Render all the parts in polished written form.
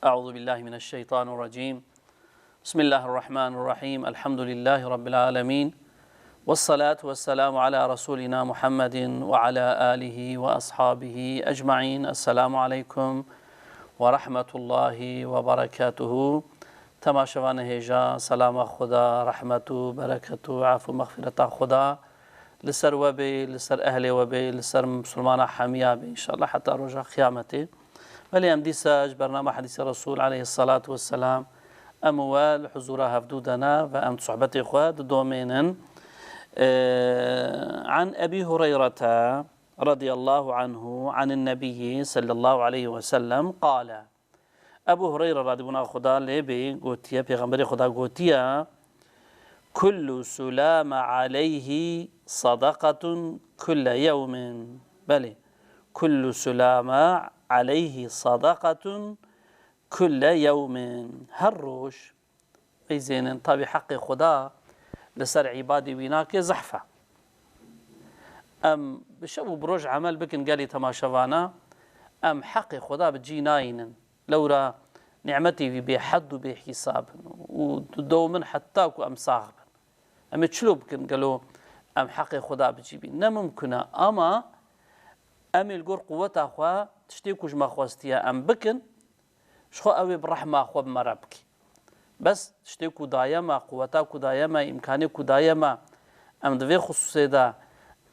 أعوذ بالله من الشيطان الرجيم. بسم الله الرحمن الرحيم. الحمد لله رب العالمين، والصلاة والسلام على رسولنا محمد وعلى آله وأصحابه أجمعين. السلام عليكم ورحمة الله وبركاته. تماشوان هجا سلام خدا رحمة بركة عفو مغفرة خدا لسر وبي لسر أهل وبي لسر مسلمان حمية إن شاء الله حتى رجع قيامته. ولی ام دیساج برنامه حدیث رسول عليه الصلاة والسلام اموال حضورها هفدودنا و ام صحبت خواد دومينا عن أبي هريرة رضي الله عنه عن النبي صلى الله عليه وسلم قال. أبو هريرة رضي الله عنه خدا لبي قوتيا پیغمبر خدا قوتيا كل سلام عليه صدقة كل يوم. بله كل سلام عليه صدقة كل يوم. هر روش أي زين طبي حق خدا لسر عبادي ويناك زحفة أم بشو بروج عمل بكن قالي تماشوانا أم حق خدا بتجي ناين لورا نعمتي في بحد وبحساب ودومن حتاكو أم صاغب أم تشلو بكن قالوا أم حق خدا بتجيبين نممكن أما أم الجور قوة أخوا تشتيكوش ما خواستيا أم بكن شخو أوي برحمة أخوا بمرابك بس تشتيكو دايما قوتاكو دايما إمكانيكو دايما أم دوي خصوصي دا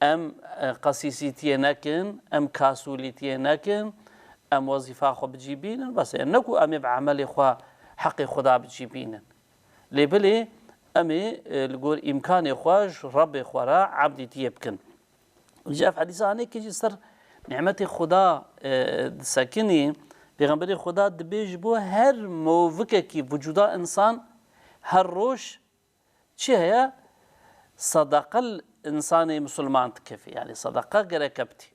أم قسيسيتي نكن أم كاسوليتي نكن أم وظيفة أخوا بتجيبين بس أنكو أمي بعمل أخوا حق خدا بتجيبين ليبلي أمي الجور إمكاني أخواش ربي أخوا عبدي تيبكن وجاء في حديثة عنك يجي سر نعمت خدا ساكني پیغمبر خدا دبیج بو هر موقع کی وجودا انسان هر روش چه هي صدقه الانسان مسلمان تكفي يعني صدقه گرکبتی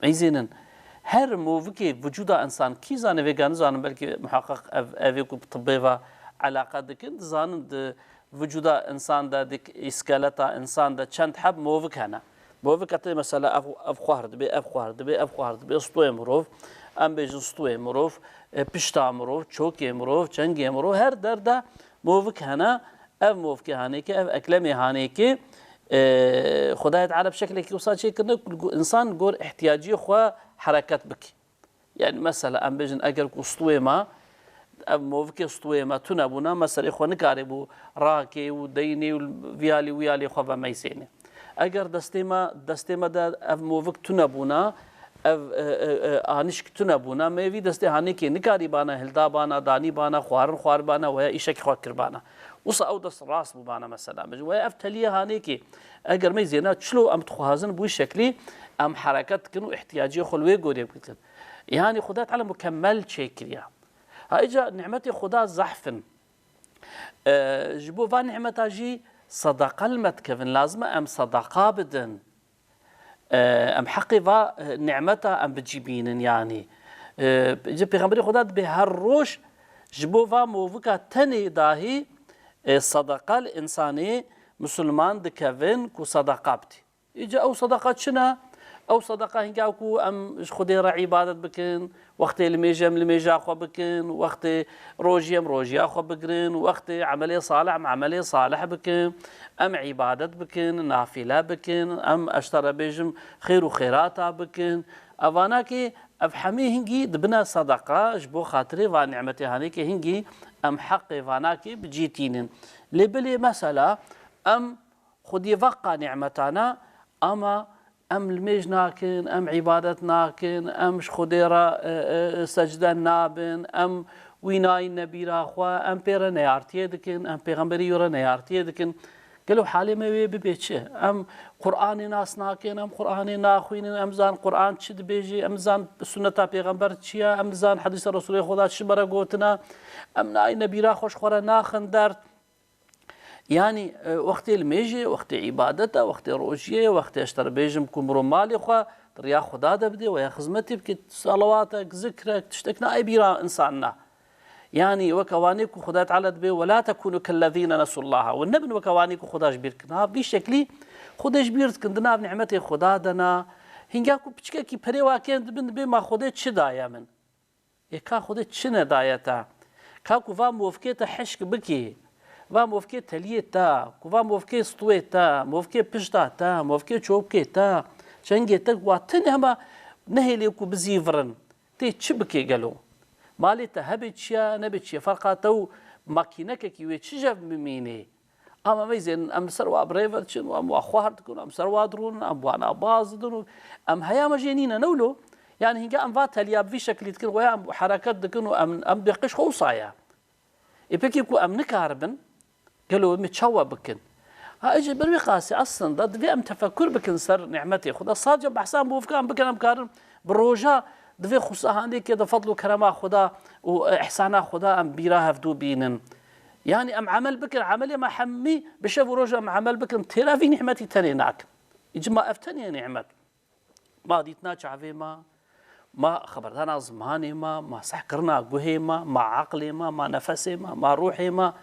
ایزینن هر موقع وجودا انسان کی زانه وگان زانه بلکه محقق اویکو طبی و علاقه دکن زانه وجودا انسان دا دك اسکالتا انسان دا چند حب موقع هنا بوفكت مثلا اف خوارد بي اف خوارد بي اف خوارد بي اسطوي مروف ام بيج اسطوي مروف بشتا مروف چوكي مروف چنگي مروف هر دردا موفك هنا اف موفك هانيك اف اكلمي هانيك خداي تعالى بشكل كي وصل شيء كنا انسان جور احتياجي خو حركات بك يعني مثلا ام بيجن اجر اسطوي ما موفك اسطوي ما تنابونا مثلا اخو نكاربو راكي وديني وفيالي ويالي خو ما يسيني اگر دستما دا اف موفق تنبونا اف آنشک تنبونا میوی دسته هانی که نکاری بانا هلدا بانا دانی بانا خوار بانا ویا ایشک خوار کر بانا وصا او دست راس بو بانا مثلا ویا اف تلیه هانی که اگر می زینا چلو ام تخوازن بوی شکلی ام حرکت کنو احتیاجی خلوی گوری بکتن يعني خدا تعالى مكمل شكريا هايجا نعمتي خدا زحفن جبو فان نعمتها جي صدقة المتكفن لازم أم صدقة بدن أم حقيقة نعمتها أم بتجيبين يعني جب بيغمبري خدا بهالروش جبو فا موفكا تاني داهي صدقة الإنساني مسلمان دكفن كو صدقة بتي إجا أو صدقة شنا أو صدقة هنجاكو أم خدي عبادة بكن وقت الميجا أخو بكن وقت روجي أخو بكن وقت عملية صالح بكن أم عبادة بكن نافلة بكن أم أشترى بيجم خير وخيرات بكن أفاناكي أفحمي هنجي دبنا صدقة جبو خاطري ونعمتي هانيكي هنجي أم حقي فاناكي بجيتين لبلي مسألة أم خدي فقا نعمتنا أما أم الميج ناكن أم عبادة ناكن أم خديرة سجدة نابن أم ويناي نبيرا أخوا أم بيرا نيارتي دكن أم بيغمبري يورا نيارتي دكن قالوا حالي ما ببيتشه أم قرآن ناس ناكن أم قرآن ناخوين أم زان قرآن تشد بيجي أم زان سنة بيغمبر تشيا أم زان حديث الرسول خدا شبرا قوتنا أم ناي نبيرا خوش خورا ناخن دارت يعني وقت الميجي وقت عبادته وقت روجيه وقت اشتر بيجم كمرو مالي خو ريا خدا بدي ويا خدمتي بك صلواتك ذكرك تشتكنا اي بيرا انساننا يعني وكوانيك خدا تعالى به ولا تكونوا كالذين نسوا الله والنبي وكوانيك خدا جبيركنا بشكلي خدا جبيرت كندنا بنعمتي خدا دنا هنجاكو بچكي بريوا كان بما خدا تشدا يا من يكا خود تشنا دايتا كاكو فا موفكيتا حشك بكي فا موفكي تليتا كوفا موفكي سطويتا موفكي بشتاتا موفكي تشوبكيتا شنجيتا واتن هما نهيليكو بزيفرن تي تشبكي قالوا ماليتا هبتشيا نبتشيا فرقاتو ماكينك كيوي تشجف مميني اما ميزين ام سروا بريفرتشن ام اخوار تكون ام سروا درون ام وانا باز درون ام هيا مجانينا نولو يعني هنجا ام فات الياب في شكل تكون ويا ام حركات دكنو ام دقش خوصايا يبكيكو ام نكاربن قالوا متشوى بكن ها اجي برمي قاسي اصلا ضد في ام تفكر بكن سر نعمتي خدا صاجب بحسام بوفكان بكن ام كارم بروجا دفي خصها عندي كده فضل وكرما خدا واحسانا خدا ام بيراها فدو بينن يعني ام عمل بكن عملي ما حمي بشوف روجا ام عمل بكن ترى في نعمتي تانيناك يجمع افتني نعمت ما ديتنا شعفي ما خبرتنا زماني ما سحكرنا قهيما ما عقلي ما نفسي ما روحي ما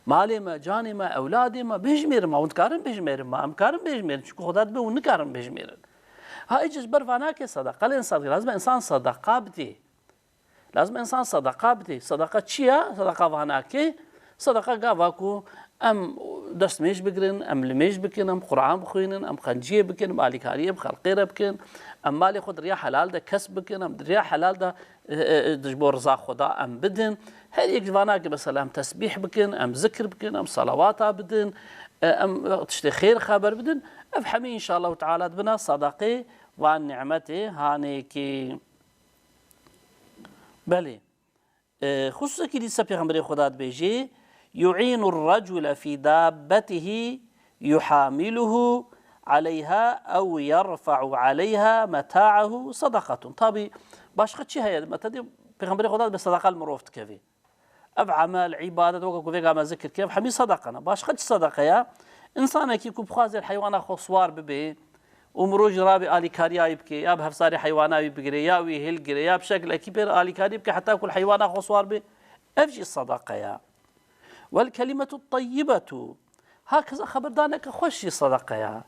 مالي ما جاني ما اولادي ما بيجمير ما ونكارن بيجمير ما امكارن بيجمير شكو خدات بي ونكارن بيجمير ها اجز برفاناك صدقه الانسان لازم انسان صدقه بدي لازم انسان صدقه بدي صدقه تشيا صدقه فاناكي صدقه قافاكو ام دست ميش بكرن ام لميش بكن ام قران بخوينن ام خنجيه بكن مالي كاريه بخلقيره بكن ام مالي خد ريا حلال ده كسب بكن ام ريا حلال ده دجبور رزاق خدا ام بدن هل يجفاناك مثلا ام تسبيح بكن ام ذكر بكن ام صلوات بدن ام تشتي خير خبر بدن افحمي ان شاء الله تعالى بنا صدقه وعن نعمته هانيكي بلي خصوصا كي لسه پیغمبر خدا بيجي يعين الرجل في دابته يحامله عليها أو يرفع عليها متاعه صدقة طبي باشقة شي هي متى پیغمبر خدا بصدقة المروفت كفي أب عمل عبادة وكو في قام ذكر كيف حمي صدقنا باشقة صدقة يا إنسان كي كوب خازر الحيوان أخو صوار ببي ومروج رابي آلي كاريا يبكي يا بهفصاري حيوانا يبقري يا ويهل قري يا بشكل كبير آلي كاري يبكي حتى كل حيوان أخو صوار بي أفجي الصدقة يا والكلمة الطيبة هكذا خبردانك خوشي صدقة يا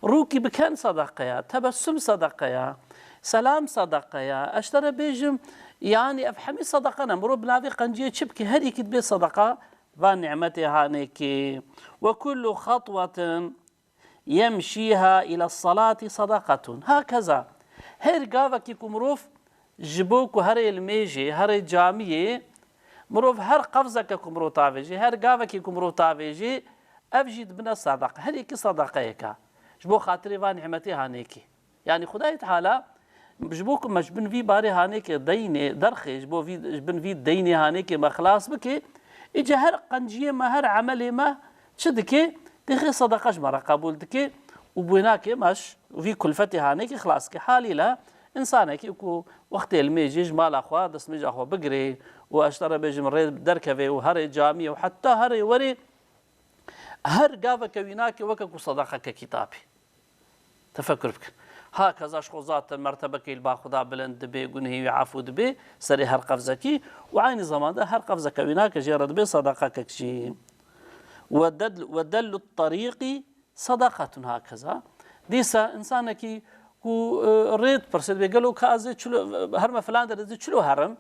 روكي بكان صدقة يا تبسم صدقة يا سلام صدقة يا أشترى بيجم يعني أفحمي صدقة نمرو بنافي قنجية شبكي هري كتبي صدقة فنعمتي هانيكي وكل خطوة يمشيها إلى الصلاة صدقة هكذا هر قافك كمروف جبوك هري الميجي هري جامية مروف هر قفزك كمرو تافيجي هر قافك كمرو تافيجي أفجد بنا صدقة هريك صدقة يكا جبو خاطري فان نعمتي هانيكي يعني خداي تعالى جبوك مجبن في باري هانيكي ديني درخي جبو في جبن في ديني هانيكي ما خلاص بكي إجا هر قنجية ما هر عملي ما تشدكي تخي صدقة جمرة قبول دكي وبيناكي مش وفي كلفتي هانيكي خلاص كي حالي لا إنسانك يكو وقت الميجي جمال أخوة دس ميجي أخوة بقري واشترى بيجي من ريد دركفي وهري جامية وحتى هري وري هر قافك ويناك وككو صدقة ككتابي تفكر بك هكذا شخوزات المرتبة كي البا خدا بلند بي قنهي وعفو دبي سري هر قفزكي وعين زمان ده هر قفزك ويناك جيرد بي صدقة ككشي ودل الطريق صدقة هكذا ديسا إنسانك هو ريد برسد بيقولوا كازي هرم فلان دري شلو هرم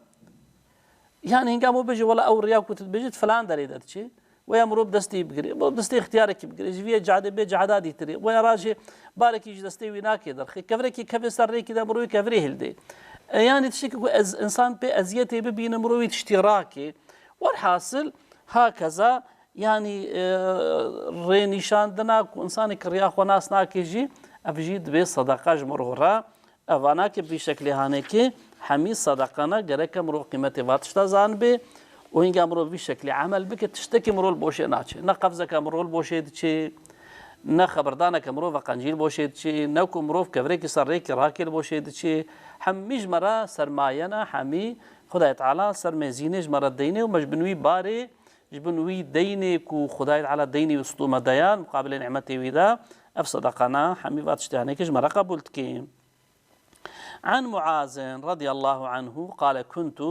يعني هنقامو بيجي ولا او رياك بيجي فلان دري دتشي ويا مرو بدستي بقري بدستي اختيارك بقري جويه جعده بيج عدادي تري ويا راجي بارك يجي دستي ويناك درخي كفريكي كفي سري كذا مروي كفري هلدي يعني تشكي انسان بي ازيتي بين مروي اشتراكي والحاصل هكذا يعني رينيشان دنا انسان كريا خناس ناكيجي افجيد بي صدقه جمرورا افاناك بشكل هانيكي حمي صدقنا جرك مرو قيمتي واتشتا زان بي وينجا مرو بشكل عمل بك تشتكي مرو البوشي ناتشي نقفزك مرو البوشي دشي نخبردانك مرو فقنجيل بوشي دشي نكو مرو كفريكي سريكي راكي البوشي دشي حمي جمرا سرماينا حمي خداي تعالى سرمزيني جمرا ديني ومجبنوي باري جبنوي ديني كو خداي تعالى ديني وسطوما ديان مقابل نعمتي ويدا أفصدقنا حمي واتشتهانيك جمرا قبولتكي عن معاذ رضي الله عنه قال كنت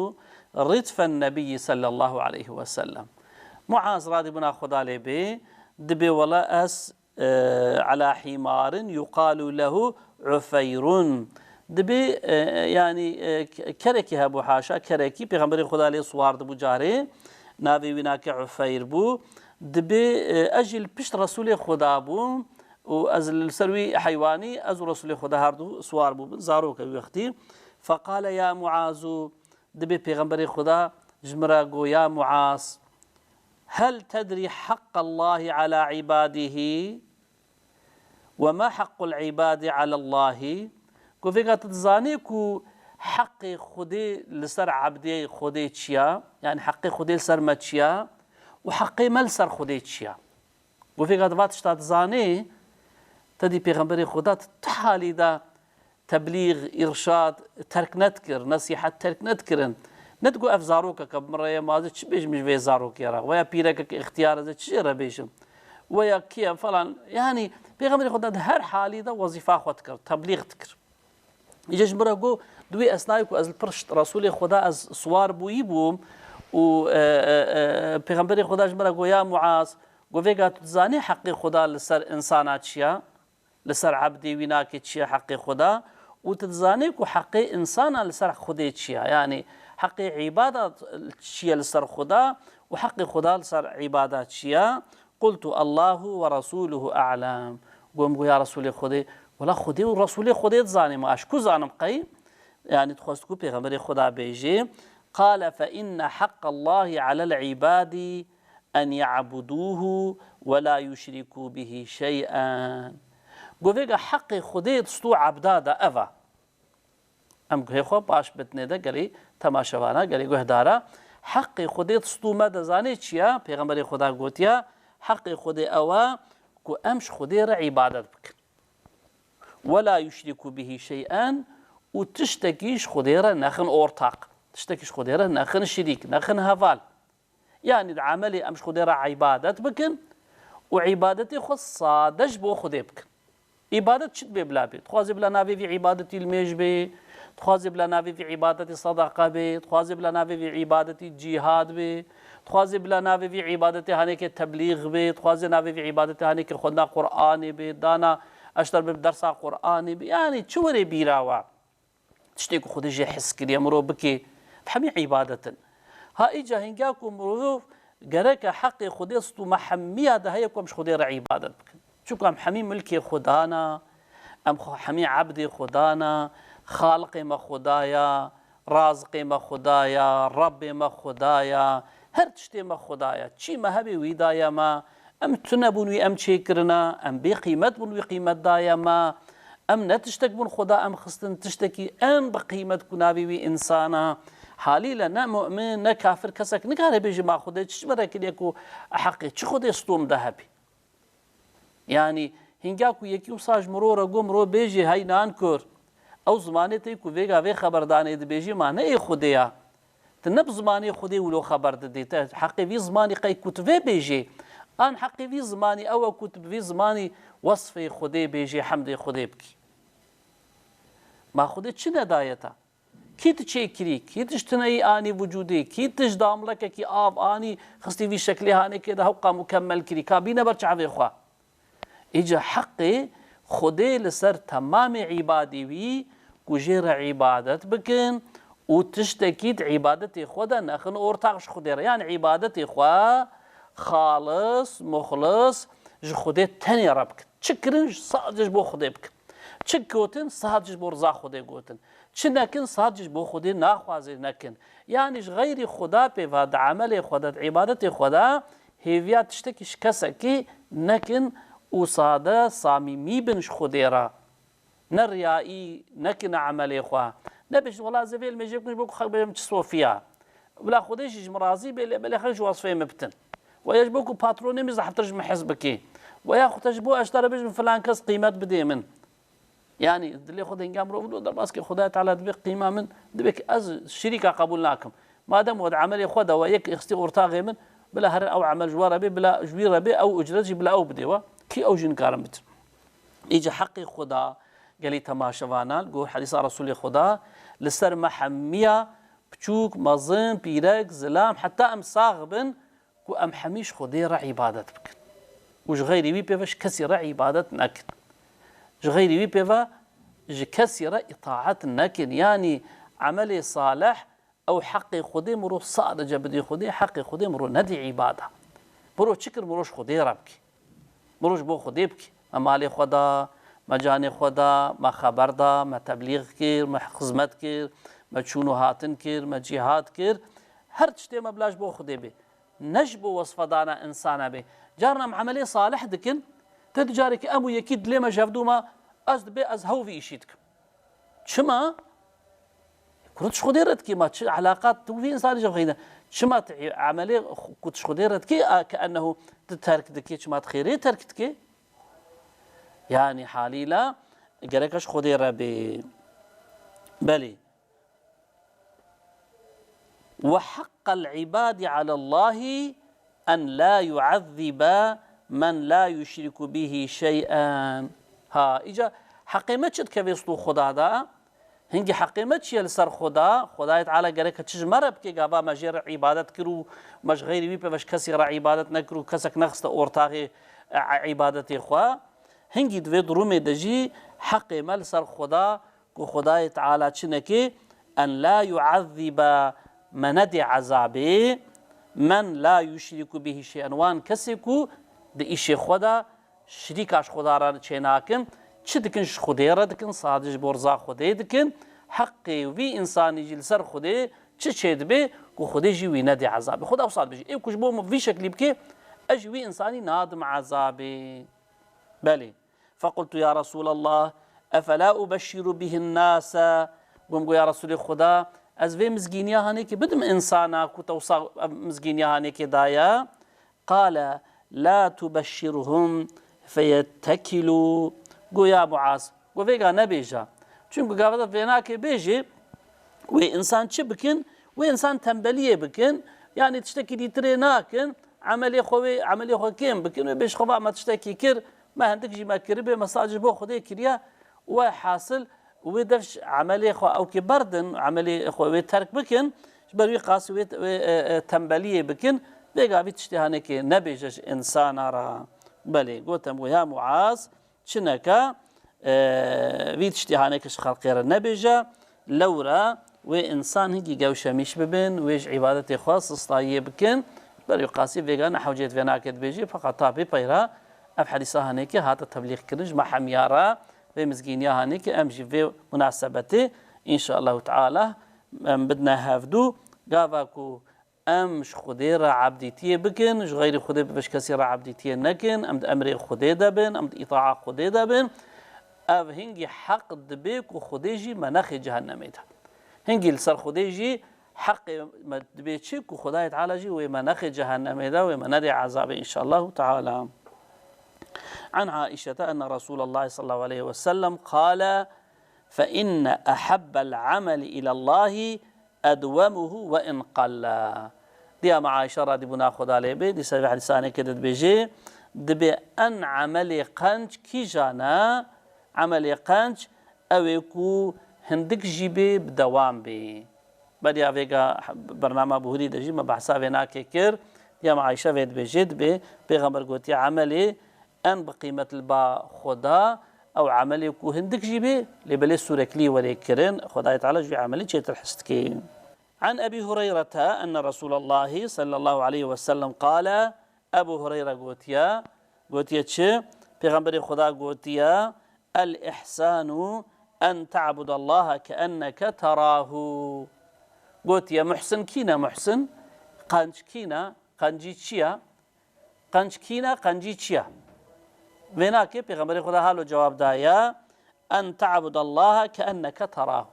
ردف النبي صلى الله عليه وسلم معاذ رضي بنا خدا لبي دبي ولا أس على حمار يقال له عفير دبي يعني كركي هبو حاشا كركي بيغمبري خدا لي سوار دبو جاري ناوي ويناك عفير بو دبي اجل بشت رسول خدا بو وازل سروي حيواني از رسول خدا هردو سوار بو زاروك وقتي فقال يا معاذ دبي بيغمبري خدا جمرا جو يا معاذ هل تدري حق الله على عباده وما حق العباد على الله كوفيكا تتزاني كو حق خدي لسر عبدي خدي تشيا يعني حق خدي لسر ما تشيا وحقي ما لسر خدي تشيا كوفيكا تبات تتزاني تدي بيغمبري خدا تحالي دا تبليغ إرشاد ترك نذكر نصيحة ترك نذكرن ندقو أفزاروك كبمرة ما زي تشبيش مش في زاروك يرا ويا بيرك اختيار زي تشيرا بيشم ويا كيا فلان يعني بيغمبري خدا هر حالي دا وظيفة خدكر تبليغ تكر يجي مرة دوي أسنايكو از البرشت رسول خدا از سوار بوي بوم و بيغمبري خدا جمرة يا معاذ فيغا تزاني حقي خدا لسر إنسانات شيا لسر عبدي ويناكي تشيا حقي خدا وتتزاني كو حقي إنسانا لسر خدي تشيا يعني حقي عبادة تشيا لسر خدا وحقي خدا لسر عبادات تشيا قلت الله ورسوله أعلم قوم يا رسول خدي ولا خدي ورسول خدي تزاني ما أشكو زانم قي يعني تخصكو بيغمبري خدا بيجي قال فإن حق الله على العباد أن يعبدوه ولا يشركوا به شيئا قوفيقا حقي خدي تستو عبدا دا أفا أم قوهي باش بتني دا قالي تماشوانا قالي قوه دارا حقي خدي تستو ماذا زاني چيا بيغمبري خدا قوتيا حقي خدي أوا كو أمش خدي را عبادت بك ولا يشركوا به شيئا وتشتكيش خدي را نخن أورتاق تشتكيش خدي را نخن شريك نخن هفال يعني عملي أمش خدي را عبادت بكن وعبادتي خاصة دجبو خدي بكن عبادة شد بلا بي تخوازي بلا نافي في عبادة الميج بي تخوازي بلا نافي في عبادة صدقة بي تخوازي بلا نافي في عبادة جهاد بي تخوازي بلا نافي في عبادة هانيك تبليغ بي تخوازي نافي في عبادة هانيك خدنا قرآني بي دانا أشتر بدرس قرآني بي يعني شوري بيراوا تشتيكو خدي جي حس كريا مرو بكي بحمي عبادة ها إجا هنجاكو مرو قريك حقي خدي سطو محمية ده هيكو مش خدي را عبادة بكن شو كم حمي ملكي خدانا أم حمي عبدي خدانا خالقي ما خدايا رازقي ما خدايا ربي ما خدايا هر تشتي ما خدايا تشي ما هبي ويدايا ما أم تنبون وي أم تشيكرنا أم بقيمت بون وقيمت دايا ما أم نتشتك بون خدا أم خستن تشتكي أم بقيمت كنابي وي إنسانا حالي لنا مؤمن نكافر كسك نكاره بيجي ما خدا تش برك ليكو حقي تش خدا يستوم ذهبي يعني هنگاكو يكيو ساج مرورا قوم رو بيجي هاي نانكور او زمانه تيكو فيغا في خبردانه دي بيجي ما نه خديا تنب زمانه خدي ولو خبر ديته حقي في زماني قي كتب بيجي ان حقي في زماني او كتب في زماني وصفي خدي بيجي حمد خدي بكي ما خدي چ ندايتا كي تشكري كي تشتني اني وجودي كي تجدام لك كي اب اني خستي في شكلها اني كده حقا مكمل كري كابينه برچ خوا إجا حقي خدي لسر تمام عبادي وي كجير عبادت بكن وتشتكيت عبادتي خدا نخن أورتاقش خدير يعني عبادتي خوا خالص مخلص جو خدي تاني ربك تشكرنج صادج بو خدي بك تشكوتن صادج بو رزا خدي قوتن تشنكن صادج بو خدي ناخوازي نكن يعني غير خدا بفاد عملي خدا عبادتي خدا هيفيات تشتكيش كسكي نكن وصاده صاميمي بنش خديرا نريائي نكن عملي خوا نبش والله زفيل ما يجيبكش بوك خلق بيم تصوفيا ولا خديش مرازي بلا خرج وصفه مبتن ويجبوك باتروني مزح ترجم حزبك وياخذ تجبو اشترى بيج من فلان كاس قيمات بدي من يعني اللي خذ انقام رو در ماسك خدها تعالى دبي قيمه من دبك از شركه قبولناكم ما دام ود عملي خذها ويك اختي ورتاغي من بلا هر او عمل جواره بي بلا جويره بي او اجرتي بلا او بديوا كي او جن كارمت يجي حقي خدا قال لي تماشوانا قول حديث رسول خدا لسر محميه بچوك مظن بيرك زلام حتى ام صاغبن كو ام حميش خدي را عبادت بك وش غيري بي بيفش كسي را عبادت نكن غيري بي بيفا جي كسر إطاعة نكن يعني عملي صالح أو حقي خدي مرو صادجة بدي خدي حقي خدي مرو ندي عبادة برو شكر مروش خدي ربكي مروش بو خدي بكي ما مالي خدا ما جاني خدا ما خبر دا ما تبلیغ كير ما خدمت كير ما تشونو هاتن كير ما جهاد كير هر تشتي ما بلاش بو خدي بي نجبو وصفة دانا إنسانا بي جارنا عملي صالح دكن تدجارك أمو يكيد لما جافدو ما أزد بي أزهو في إشيتك شما كنتش خديرت كي ما علاقات في إنسان جاب شما عملي كنتش خديرت كي كأنه تترك دكي شما تخيري تركتك يعني حالي لا قالكش خديرة بلي وحق العباد على الله أن لا يعذب من لا يشرك به شيئا ها إجا حقيمتشت كبيستو خدا دا هنگی حقیمت لسر خدا تعالی گره که چیز مرب که گاوا مجر عبادت کرو مش غیری بی پوش کسی را عبادت نکرو کسک نخست اورتاقی عبادت خوا هنگی دوی دروم دجی حق مل سر خدا کو خدا تعالی چنکی ان لا يعذب مند عذابه من لا يشرك به شيئا وان کسی کو د ایش خدا شریکاش خدا را چناکن چه دکن خودی را دکن صادج برزا خودی دکن حقی وی انسانی جل سر خودی چه دبی کو خودی جی ندی عذاب خدا وصاد بجی ای کش بو في شکلی بکی اجوی انسانی نادم عذابی بله فقلت يا رسول الله افلا ابشر به الناس قم يا رسول خدا از وی مزگینیا هانی که بدم انسانا کو توصا مزگینیا هانی که دایا قال لا تبشرهم فيتكلوا گو یا معاذ گو ویگا نبیجا چونکو گاوتا فینا که بیجی و انسان چی بکن و انسان تنبلیه بکن یعنی تشتکی دیتره ناکن عملی خوی کم بکن و بیش خواه ما تشتکی کر ما هندک جی ما کربه مساجد بو خوده کریا و حاصل و دفش عملی خواه او که بردن عملی خواه ترک بکن بروی قاس و تنبلیه بکن بیگا بی تشتهانه که نبیجش انسان را بله گوتم و یا معاذ چنکا وید اشتهانکش خلقی را نبیجا لورا و انسان هنگی گوشمیش ببین ویش عبادت خاص استایه بکن بر قاسی ویگان حوجیت ویناکت بیجی فقط تابی پیرا اف حدیثا هنگی هاتا تبلیغ کنج ما حمیارا و مزگینیا هنگی امجی و مناسبتی ان شاء الله تعالی بدنا هفدو قاواكو امش خودی را عبدیتیه بکن غیر خودی بش کسی را عبدیتیه نکن امد امر خودی دبن امد اطاعه خودی دبن او هنگی حق دبیک و خودی جی منخ جهنمی ده هنگی لسر خودی جی حق دبیچک و خدای تعالی جی و منخ جهنمی ده و مند عذاب ان شاء الله تعالی عن عائشة أن رسول الله صلى الله عليه وسلم قال فإن أحب العمل إلى الله أدومه وإن قل دي مع عائشة رضي بنا خدا عليه بي دي سبب حديثاني كده بيجي دبي أن عملي قنج كي جانا عملي قنج أو يكو هندك جيبي بدوام بي بدي أفيقا برنامج بهوري دجي ما بحثا فينا كيكر دي مع عائشة فيد بيجي دبي بيغمبر قوتي عملي أن بقيمة البا خدا أو عملي يكو هندك جيبي لبلي سورك لي وليكرن خدا يتعالج في عملي جيت الحستكي عن أبي هريرة أن رسول الله صلى الله عليه وسلم قال أبو هريرة قوتيا چه پیغمبر خدا قوتيا الإحسان أن تعبد الله كأنك تراه قوتيا محسن كينا محسن قنج كينا قنجي چيا قنج كينا قنجي چيا وینا که پیغمبر خدا حالو جواب دایا ان تعبد الله كأنك تراه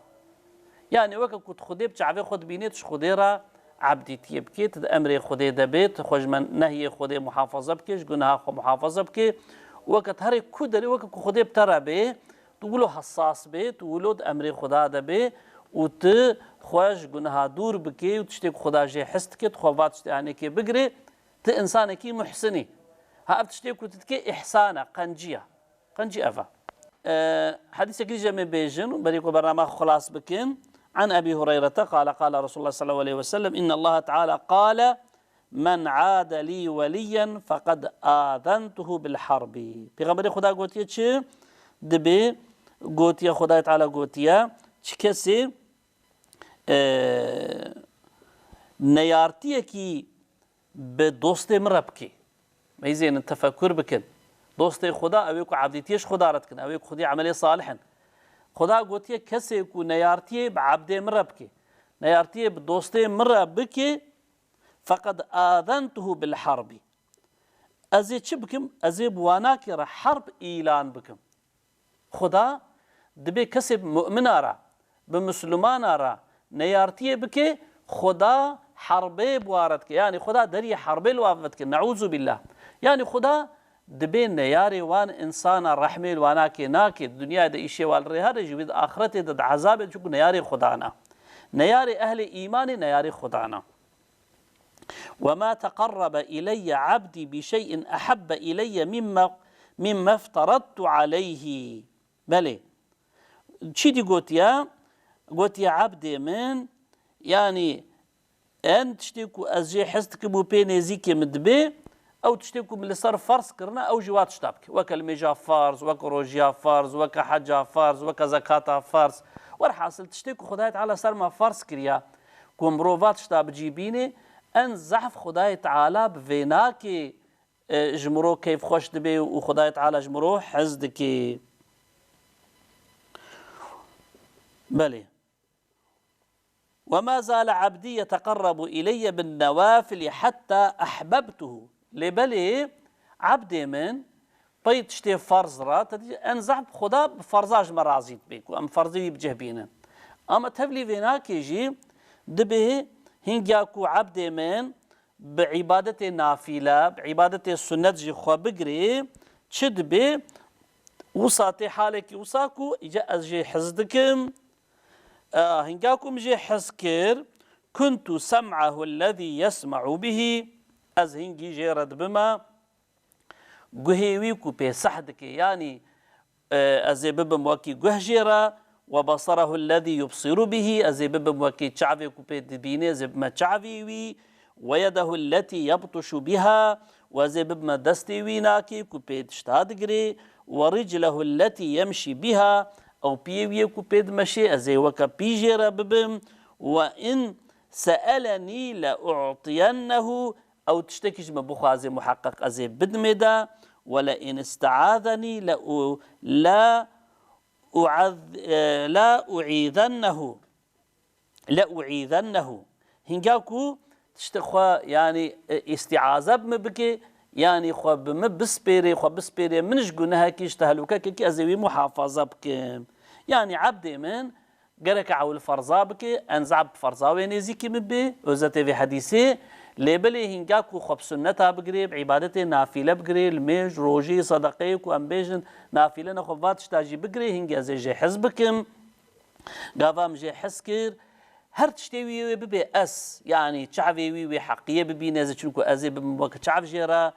يعني وقت كنت خدي بتعبي خد بينيتش خدي را عبديتي بكيت امر خدي دبيت خوش من نهي خدي محافظه بكيش جناح محافظه بكي وقت هر كودري وقت خدي بترى به تقولوا حساس به تقولوا امر خدا دبي وت خوش جناح دور بكي وتشتي خدا جي حست كي تخوات يعني كي بقري ت انسان كي محسني ها بتشتي كنتك إحسانا قنجية أفا حديث كريجة من بيجن بريكو برنامج خلاص بكين عن أبي هريرة قال قال رسول الله صلى الله عليه وسلم إن الله تعالى قال من عاد لي وليا فقد آذنته بالحرب في غمر خدا قلت يتشي دبي قوتيا خداي تعالى قوتيا چكسي نيارتيكي بدوستي مربكي ما يزين التفكر بكن دوستي خدا اويكو عبديتيش خدا رتكن اويكو خدي عملي صالحا خدا قوتيا كسي كو نيارتي بعبدي مربكي نيارتي بدوستي مربكي فقد آذنته بالحرب ازي چه بكم ازي بواناكي را حرب اعلان بكم خدا دبي كسب مؤمنا را بمسلمان را نيارتي بكي خدا حربي بواردك يعني خدا دري حربي الوافتك نعوذ بالله يعني خدا دبي نياري وان انسان رحمي واناكي ناكي الدنيا دا ايشي والري هذا جويد اخرتي دا عذاب شكو نياري خدانا نياري اهل ايماني نياري خدانا وما تقرب الي عبدي بشيء احب الي مما افترضت عليه بلي شي دي قوتيا عبدي من يعني ان تشتكو ازجي حستك بو بيني زيكي مدبي او تشتكو من اللي صار فرض كرنا او جوات شتابك وكا الميجا فارز وكا روجيا فارز وكا حجا فارز وكا زكاة فارز والحاصل تشتكو خدايت على صار ما فرض كريا كومبروفات شتاب جيبيني ان زحف خدايت تعالى بفيناكي جمرو كيف خوش دبي وخدايت تعالى جمرو حزدكي بلي وما زال عبدي يتقرب إلي بالنوافل حتى أحببته لبلي عبدي من طيب تشتي فرز رات انزع خدا بفرزاج مرازيت بيك وام فرزي بجهبينا اما تبلي فيناك يجي دبه هنجاكو عبدي من بعبادة نافلة بعبادة السنة جي خوا بقري تشد بي وصاتي حالك وصاكو اجا ازجي حزدكم هنجاكم جي حسكر كنت سمعه الذي يسمع به از هنجي جيرد بما قهيويكو بي سحدك يعني ازي ببم وكي قهجيرا وبصره الذي يبصر به ازي ببم وكي تشعفيكو بي دبيني زي بما تشعفيوي ويده التي يبطش بها وزي بما دستيوي ناكي كو بي تشتادقري ورجله التي يمشي بها او بيويكو بيد مشي ازي وكا بيجيرا ببم وان سألني لأعطينه او تشتكيش ما بخازي محقق ازي بدمدا ولئن استعاذني لا أعيذنه هنجاكو تشتخوا يعني استعاذة بمبكي يعني خو بسبيري منش قناها كيش تهلوكا كي ازوي محافظة بك يعني عبدي من قرك عول فرزا بك انزعب فرزا وين زيكي مبي وزتي في حديثي ليبلي هنجاكو خب سنتها بقري بعبادتي نافلة بقري الميج روجي صدقيك وامبيجن نافلة نخفات تشتاجي بقري هنجا زي جي حزبكم قافام جي حسكر هر تشتوي ببي اس يعني تشعفي وي حقية ببي نازل شنكو ازي بموك تشعف جيرا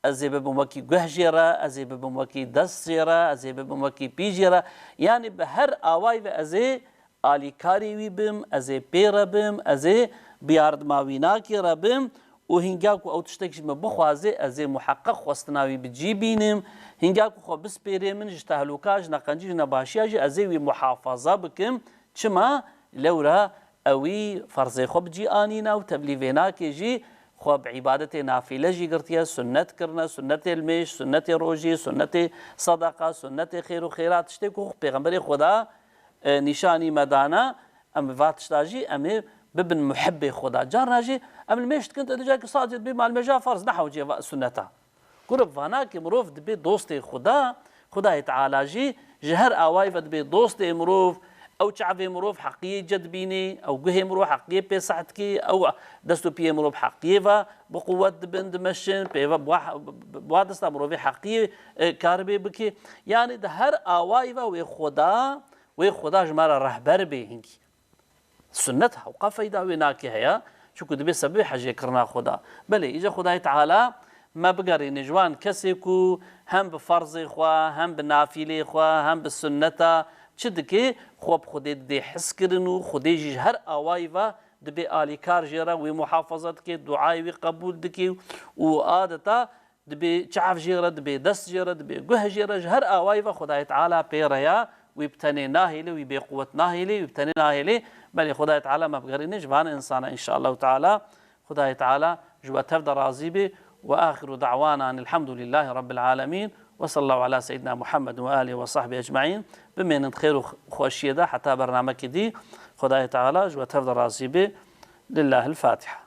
ازي بموكي قه جيرا ازي بموكي دس جيرا ازي بموكي بي جيرا يعني بهر اواي ازي آلی کاری وی بم ازی پیرا بم ازی بیارد ماویناکی را بم و هنگاکو او تشتکش ما بخوازه ازی محقق خواستناوی بجی بینم هنگاکو خو بس پیری من جتهلوکاج نقنجی نباشیاج ازی وی محافظه بکم چما لورا اوی فرض خو بجی آنینا و تبلیغیناکی جی خو بعبادت نافله جی قرتیا سنت کرنا سنت المش سنت روزی سنت صدقه سنت خیر و خیرات تشتکو پیغمبر خدا نشاني مدانا ام فاتشتاجي ام ببن محب خدا جارناجي ام المشت كنت ادجاك صاجد بما المجا فرض نحو جي سنتها قرب فاناك مروف دبي دوستي خدا تعالى جي جهر اوايف دبي دوستي مروف او تعفي مروف حقيقي جد بيني او قهي مروف حقيقي بيسعتكي او دستو بي مروف حقيقي بقوة بند مشن بيفا بوادستا مروف حقيقي كاربي بكي يعني ده هر اوايف وخدا جمارة رهبر به هنگی سنتها وقفيدا ويناكي هيا شو كده بسبب حاجة كرنا خدا بلي إجا خداي تعالى ما بقري نجوان كسيكو هم بفرض خوا هم بنافلة خوا هم بالسنة شدكي خوب خدي دي حس كرنو خدي جي هر أوايفا دبي آلي كار جيرا ومحافظت كي دعاي وقبول دكي وآدتا دبي شعف جيرا دبي دس جيرا دبي قه جيرا هر أوايفا خداي تعالى بيريا ويبتني ناهلي ويبي قوة ناهلي ويبتني ناهلي بل خدای تعالى ما بقرينش فان إنسان إن شاء الله تعالى خدای تعالى جوا تفضل راضي به. وآخر دعوانا أن الحمد لله رب العالمين وصلى الله على سيدنا محمد وآله وصحبه أجمعين بمن خير وخوشية حتى برنامج دي خدای تعالى جوا تفضل راضي به. لله الفاتحة.